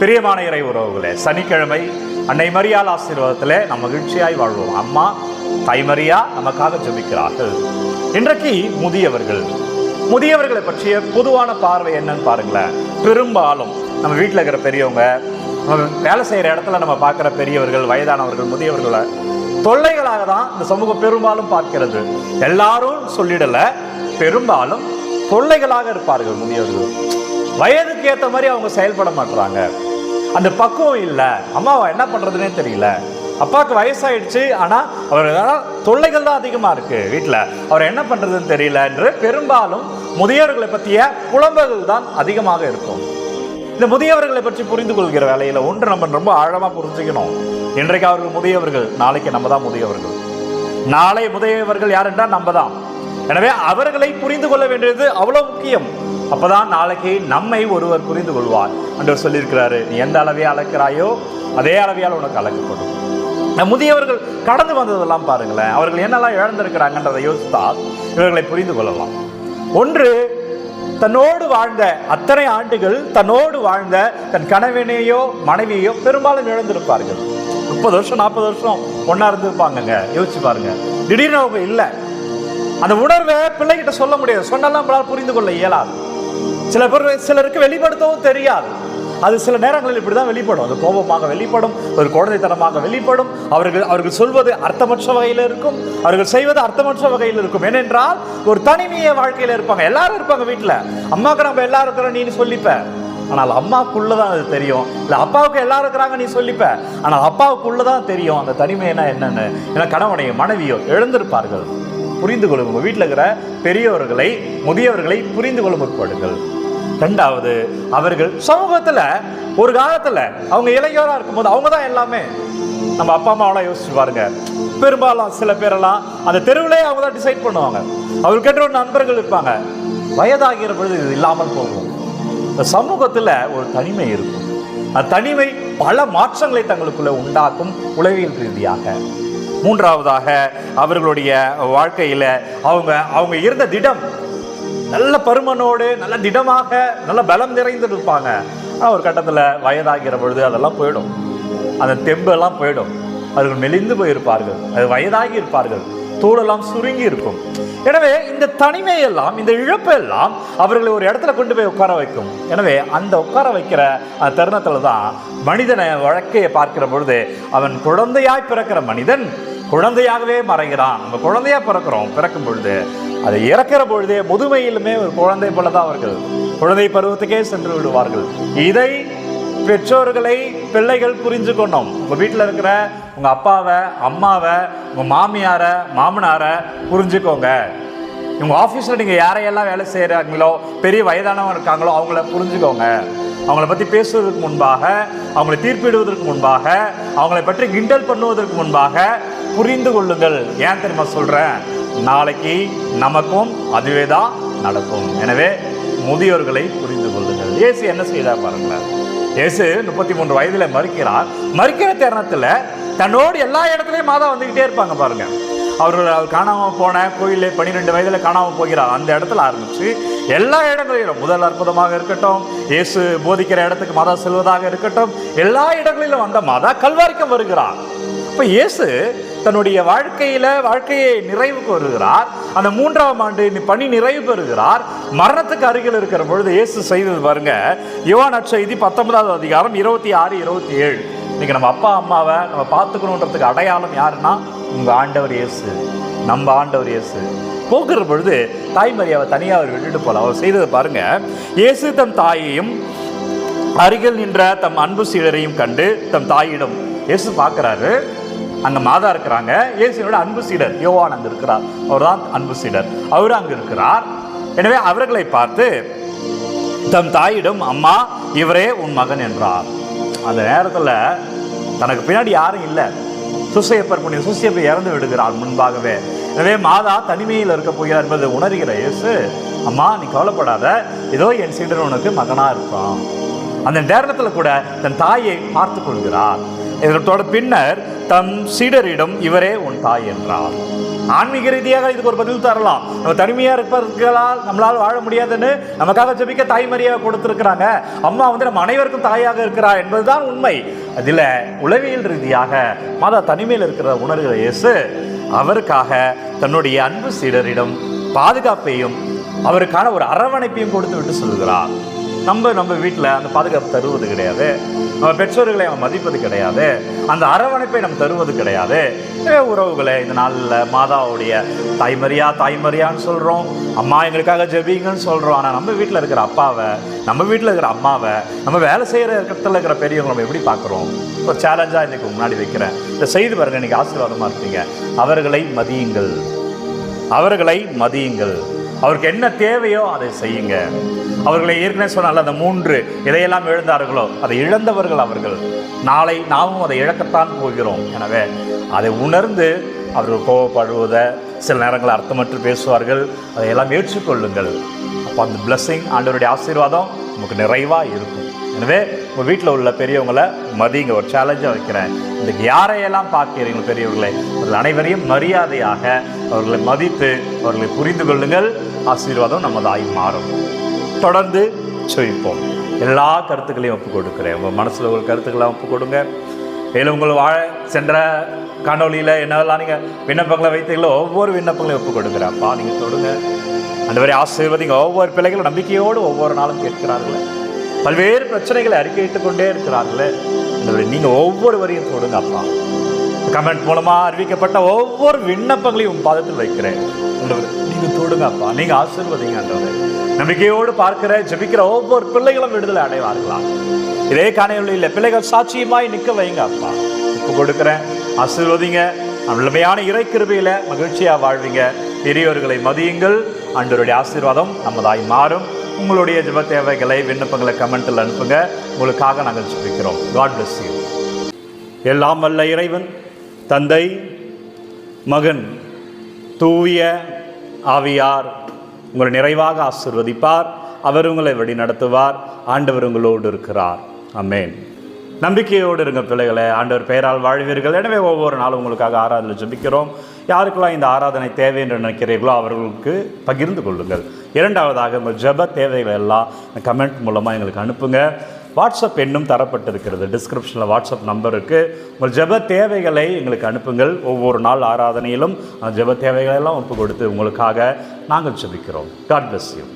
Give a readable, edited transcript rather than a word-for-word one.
பிரியமான இறை உறவுகளே, சனிக்கிழமை அன்னை மரியாள் ஆசீர்வாதத்திலே நாம் மகிழ்ச்சியாய் வாழ்வோம். அம்மா தாய் மரியா நமக்காக ஜெபிக்கிறார்கள். இன்றைக்கு முதியவர்களை பற்றிய பொதுவான பார்வை என்னன்னு பாருங்களேன். பெரும்பாலும் நம்ம வீட்டில் இருக்கிற பெரியவங்க, நம்ம வேலை செய்கிற இடத்துல நம்ம பார்க்குற பெரியவர்கள், வயதானவர்கள், முதியவர்களை தொல்லைகளாக தான் இந்த சமூகம் பெரும்பாலும் பார்க்கிறது. எல்லாரும் சொல்லிடல, பெரும்பாலும் தொல்லைகளாக இருப்பார்கள் முதியவர்கள். வயதுக்கு ஏற்ற மாதிரி அவங்க செயல்பட மாட்டுறாங்க. அந்த பக்குவம் இல்லை. அம்மாவை என்ன பண்றதுன்னே தெரியல. அப்பாவுக்கு வயசாயிடுச்சு, ஆனா அவர் தொல்லைகள் தான் அதிகமா இருக்கு வீட்டில், அவர் என்ன பண்றதுன்னு தெரியல என்று பெரும்பாலும் முதியவர்களை பற்றிய புலம்பல்கள் தான் அதிகமாக இருக்கும். இந்த முதியவர்களை பற்றி புரிந்து கொள்கிற வேலையில ஒன்று நம்ம ரொம்ப ஆழமா புரிஞ்சுக்கணும். இன்றைக்கு அவர்கள் முதியவர்கள், நாளைக்கு நம்ம தான் முதியவர்கள். நாளை முதியவர்கள் யார் என்றால் நம்ம தான். எனவே அவர்களை புரிந்து கொள்ள வேண்டியது அவ்வளவு முக்கியம். அப்பதான் நாளைக்கு நம்மை ஒருவர் புரிந்து கொள்வார் என்று சொல்லியிருக்கிறாரு. நீ எந்த அளவே அளக்கிறாயோ அதே அளவையால் உனக்கு அளக்கப்படும். முதியவர்கள் கடந்து வந்ததெல்லாம் பாருங்களேன். அவர்கள் என்னெல்லாம் இழந்திருக்கிறாங்கன்றதை யோசித்தால் இவர்களை புரிந்து கொள்ளலாம். ஒன்று, தன்னோடு வாழ்ந்த அத்தனை ஆண்டுகள் தன்னோடு வாழ்ந்த தன் கணவனையோ மனைவியோ பெரும்பாலும் இழந்திருப்பார்கள். 30 வருஷம் 40 வருஷம் ஒன்னா இருந்திருப்பாங்க. யோசிச்சு பாருங்க. திடீர்னு அவங்க இல்லை. அந்த உணர்வை பிள்ளைகிட்ட சொல்ல முடியாது. சொன்னாலும் நம்மளால் புரிந்து கொள்ள இயலாது. சிலருக்கு வெளிப்படுத்தவும் தெரியாது. அது சில நேரங்களில் இப்படிதான் வெளிப்படும். அது கோபமாக வெளிப்படும், ஒரு குழந்தைத்தனமாக வெளிப்படும். அவர்கள் சொல்வது அர்த்தமற்ற வகையில் இருக்கும், அவர்கள் செய்வது அர்த்தமற்ற வகையில் இருக்கும். ஏனென்றால் ஒரு தனிமைய வாழ்க்கையில இருப்பாங்க. எல்லாரும் இருப்பாங்க வீட்டுல. அம்மாவுக்கு நம்ம எல்லாரும் இருக்கிறோம் நீ சொல்லிப்ப, ஆனால் அம்மாவுக்குள்ளதான் அது தெரியும். இல்ல அப்பாவுக்கு எல்லாரும் இருக்கிறாங்க நீ சொல்லிப்ப, ஆனால் அப்பாவுக்குள்ளதான் தெரியும் அந்த தனிமைனா என்னன்னு. ஏன்னா கணவனையோ மனைவியோ இழந்திருப்பார்கள். புரிந்து கொள்ளும். உங்க வீட்டில் இருக்கிற பெரியவர்களை, முதியவர்களை புரிந்து கொள்ள முற்படுங்கள். ரெண்டாவது, அவர்கள் சமூகத்துல ஒரு காலத்துல அவங்க இளைஞரா இருக்கும்போது அவங்க தான் எல்லாமே. நம்ம அப்பா அம்மாவெல்லாம் யோசிச்சு பாருங்க. பெரும்பாலும் சில பேரெல்லாம் அந்த தெருவிலே அவங்க தான் டிசைட் பண்ணுவாங்க. அவருக்கு கேட்ட ஒரு நண்பர்கள் இருப்பாங்க. வயதாகிற பொழுது இது இல்லாமல் போகும். இந்த சமூகத்துல ஒரு தனிமை இருக்கும். அந்த தனிமை பல மாற்றங்களை தங்களுக்குள்ள உண்டாக்கும் உளவியல் ரீதியாக. மூன்றாவதாக, அவர்களுடைய வாழ்க்கையில அவங்க இருந்த திடம், நல்ல பருமனோடு நல்ல திடமாக நல்ல பலம் நிறைந்து இருப்பாங்க. ஆனால் ஒரு கட்டத்தில் வயதாகிற பொழுது அதெல்லாம் போயிடும். அந்த தெம்பெல்லாம் போயிடும். அவர்கள் மெலிந்து போயிருப்பார்கள். அது வயதாகி இருப்பார்கள். தோலெல்லாம் சுருங்கி இருக்கும். எனவே இந்த தனிமையெல்லாம், இந்த இழப்பு எல்லாம் அவர்களை ஒரு இடத்துல கொண்டு போய் உட்கார வைக்கும். எனவே அந்த உட்கார வைக்கிற அந்த தருணத்துல தான் மனிதனை வழக்கையை பார்க்கிற பொழுது அவன் குழந்தையாய் பிறக்கிற மனிதன் குழந்தையாகவே மறைகிறான். நம்ம குழந்தையா பிறக்கும் பொழுது அதை இறக்கிற பொழுதே முதுமையிலுமே ஒரு குழந்தை போலதான் அவர்கள் குழந்தை பருவத்துக்கே சென்று விடுவார்கள். இதை பெற்றோர்களை பிள்ளைகள் புரிஞ்சுக்கணும். உங்க வீட்டில் இருக்கிற உங்க அப்பாவை, அம்மாவை, உங்க மாமியார, மாமனார புரிஞ்சுக்கோங்க. உங்க ஆஃபீஸில் நீங்க யாரையெல்லாம் வேலை செய்யறாங்களோ, பெரிய வயதானவங்க இருக்காங்களோ அவங்கள புரிஞ்சுக்கோங்க. அவங்கள பற்றி பேசுவதற்கு முன்பாக, அவங்களை தீர்ப்பிடுவதற்கு முன்பாக, அவங்களை பற்றி கிண்டல் பண்ணுவதற்கு முன்பாக புரிந்து கொள்ளுங்கள். ஏன் தெரியுமா சொல்றேன்? நாளைக்கு நமக்கும் அதுவே தான் நடக்கும். எனவே முதியோர்களை புரிந்து கொள்ளுங்கள். இயேசு என்ன செய்தார் பாருங்களேன். இயேசு 33 வயதுல மறிக்கிற தருணத்துல தன்னோடு எல்லா இடத்துலயும் மாதா வந்துகிட்டே இருப்பாங்க பாருங்க. அவர் காணாம போன கோயிலே 12 வயதுல காணாம போகிறார். அந்த இடத்துல ஆரம்பிச்சு எல்லா இடங்களிலும், முதல் அற்புதமாக இருக்கட்டும், இயேசு போதிக்கிற இடத்துக்கு மாதா செல்வதாக இருக்கட்டும், எல்லா இடங்களிலும் வந்த மாதா கல்வாரிக்கும் வருகிறார். இப்ப இயேசு தன்னுடைய வாழ்க்கையை நிறைவுக்கு வருகிறார். அந்த 3ஆம் ஆண்டு பணி நிறைவு பெறுகிறார். மரணத்துக்கு அருகில் இருக்கிற பொழுது இயேசு செய்தது பாருங்க. யோவான் நற்செய்தி 19ஆவது அதிகாரம் 26, 27. இன்னைக்கு நம்ம அப்பா அம்மாவை நம்ம பார்த்துக்கணுன்றதுக்கு அடையாளம் யாருன்னா உங்க ஆண்டவர் இயேசு, நம்ம ஆண்டவர் இயேசு. போகிற பொழுது தாய் மரியாவை தனியாக அவர் விட்டுட்டு போல. அவர் செய்தது பாருங்க. இயேசு தம் தாயையும் அருகில் நின்ற தம் அன்பு சீடரையும் கண்டு தம் தாயிடம், இயேசு பார்க்கிறாரு, அங்க மாதா இருக்கிறாங்க. இயேசுவோட அன்பு சீடர் யோவான் அங்க இருக்கிறார். அவர் தான் அன்பு சீடர். அவரு அங்க இருக்கிறார். எனவே அவர்களை பார்த்து தம் தாயிடம், அம்மா இவரே உன் மகன் என்றார். அந்த நேரத்துல தனக்கு பின்னாடி யாரும் இல்லை. சுசையப்பர் இறந்து விடுகிறார் முன்பாகவே. எனவே மாதா தனிமையில் இருக்க போகிறார் என்பதை உணர்கிற இயேசு, அம்மா நீ கவலைப்படாத, ஏதோ என் சீடர் உனக்கு மகனா இருப்பான். அந்த நேரத்தில் கூட தன் தாயை பார்த்து கொள்கிறார். இதோட பின்னர் தம் சீடரிடம், இவரே உன் தாய் என்றார். ஆன்மீக ரீதியாக இதுக்கு ஒரு பதில் தரலாம். நம்ம தனிமையாக இருப்பவர்களால் நம்மளால் வாழ முடியாதுன்னு நமக்காக ஜெபிக்க தாய்மரியாக கொடுத்துருக்கிறாங்க. அம்மா வந்து நம்ம அனைவருக்கும் தாயாக இருக்கிறார் என்பதுதான் உண்மை. அதில் உளவியல் ரீதியாக மாதா தனிமையில் இருக்கிற உணர்கிற இயேசு அவருக்காக தன்னுடைய அன்பு சீடரிடம் பாதுகாப்பையும் அவருக்கான ஒரு அரவணைப்பையும் கொடுத்து விட்டு சொல்கிறார். நம்ம வீட்டில் அந்த பாதுகாப்பு தருவது கிடையாது, நம்ம பெற்றோர்களை அவன் மதிப்பது கிடையாது, அந்த அரவணைப்பை நம்ம தருவது கிடையாது. உறவுகளை இந்த நாளில் மாதாவுடைய தாய்மரியான்னு சொல்கிறோம், அம்மா எங்களுக்காக ஜெபிங்கன்னு சொல்கிறோம். ஆனால் நம்ம வீட்டில் இருக்கிற அப்பாவை, நம்ம வீட்டில் இருக்கிற அம்மாவை, நம்ம வேலை செய்கிற இடத்துல இருக்கிற பெரியவங்க நம்ம எப்படி பார்க்குறோம்? ஒரு சேலஞ்சாக இன்றைக்கு முன்னாடி வைக்கிறேன். இந்த செய்தி பாருங்கள், இன்றைக்கி ஆசீர்வாதமாக இருப்பீங்க. அவர்களை மதியுங்கள், அவர்களை மதியுங்கள். அவருக்கு என்ன தேவையோ அதை செய்யுங்க. அவர்களை ஏற்கனவே சொன்னால் அந்த 3 எதையெல்லாம் இழந்தார்களோ அதை இழந்தவர்கள் அவர்கள். நாளை நாமும் அதை இழக்கத்தான் போகிறோம். எனவே அதை உணர்ந்து அவர்கள் கோபப்படுவதை, சில நேரங்கள் அர்த்தமற்று பேசுவார்கள், அதையெல்லாம் ஏற்றுக்கொள்ளுங்கள். அப்போ அந்த பிளஸ்ஸிங், ஆண்டவருடைய ஆசீர்வாதம் நமக்கு நிறைவாக இருக்கும். எனவே உங்கள் வீட்டில் உள்ள பெரியவங்களை மதிங்க. ஒரு சேலஞ்சாக வைக்கிறேன். இன்றைக்கு யாரையெல்லாம் பார்க்கிறீங்க பெரியவர்களை, அவர்கள் அனைவரையும் மரியாதையாக அவர்களை மதித்து அவர்களை புரிந்து கொள்ளுங்கள். ஆசீர்வாதம் நமதாய் மாறும். தொடர்ந்து ஜெபிப்போம். எல்லா கருத்துக்களையும் ஒப்புக் கொடுக்குறேன். உங்கள் மனசில் உங்கள் கருத்துக்களை ஒப்புக் கொடுங்க. மேலும் உங்கள் சென்ற காணொலியில் என்னெல்லாம் நீங்கள் விண்ணப்பங்களை வைத்தீங்களோ ஒவ்வொரு விண்ணப்பங்களையும் ஒப்புக் கொடுக்குறேன்ப்பா. நீங்கள் தொடுங்க. ஆண்டவரே ஆசீர்வதிங்க. ஒவ்வொரு பிள்ளைகளும் நம்பிக்கையோடு ஒவ்வொரு நாளும் கேட்கிறார்களே, பல்வேறு பிரச்சனைகளை அறிக்கையிட்டு கொண்டே இருக்கிறார்களே, நீங்கள் ஒவ்வொருவரையும் தொடுங்க அப்பா. கமெண்ட் மூலமாக அறிவிக்கப்பட்ட ஒவ்வொரு விண்ணப்பங்களையும் பாதத்தில் வைக்கிறேன். நீங்கள் தொடுங்க அப்பா, நீங்கள் ஆசீர்வதிங்க. நம்பிக்கையோடு பார்க்கிற ஜெபிக்கிற ஒவ்வொரு பிள்ளைகளும் விடுதலை அடைவார்களா? இதே காணொலியில் பிள்ளைகள் சாட்சியமாய் நிற்க வைங்க அப்பா. இப்போ கொடுக்குறேன், ஆசீர்வதிங்க. நம்மளுமையான இறை கிருபையில மகிழ்ச்சியாக வாழ்வீங்க. பெரியோர்களை மதியுங்கள். ஆண்டவருடைய ஆசீர்வாதம் நமதாய் மாறும். உங்களுடைய ஜெப தேவைகளை, விண்ணப்பங்களை கமெண்ட்டில் அனுப்புங்க. உங்களுக்காக நாங்கள் ஜெபிக்கிறோம். God bless you. எல்லாம் வல்ல இறைவன் தந்தை, மகன், தூய ஆவியார் உங்களை நிறைவாக ஆசீர்வதிப்பார். அவர் உங்களை வழி நடத்துவார். ஆண்டவர் உங்களோடு இருக்கிறார். ஆமென். நம்பிக்கையோடு இருங்க பிள்ளைகளை. ஆண்டவர் பெயரால் வாழ்வீர்கள். எனவே ஒவ்வொரு நாளும் உங்களுக்காக ஆராதனை ஜெபிக்கிறோம். யாருக்கெல்லாம் இந்த ஆராதனை தேவை என்று நினைக்கிறீர்களோ அவர்களுக்கு பகிர்ந்து கொள்ளுங்கள். இரண்டாவதாக உங்கள் ஜெப தேவைகள் எல்லாம் கமெண்ட் மூலமாக எங்களுக்கு அனுப்புங்க. வாட்ஸ்அப் எண்ணும் தரப்பட்டிருக்கிறது. டிஸ்கிரிப்ஷனில் வாட்ஸ்அப் நம்பர் இருக்குது. உங்கள் ஜெப தேவைகளை எங்களுக்கு அனுப்புங்கள். ஒவ்வொரு நாள் ஆராதனையிலும் ஜெப தேவைகளெல்லாம் ஒப்பு கொடுத்து உங்களுக்காக நாங்கள் ஜெபிக்கிறோம். God bless you.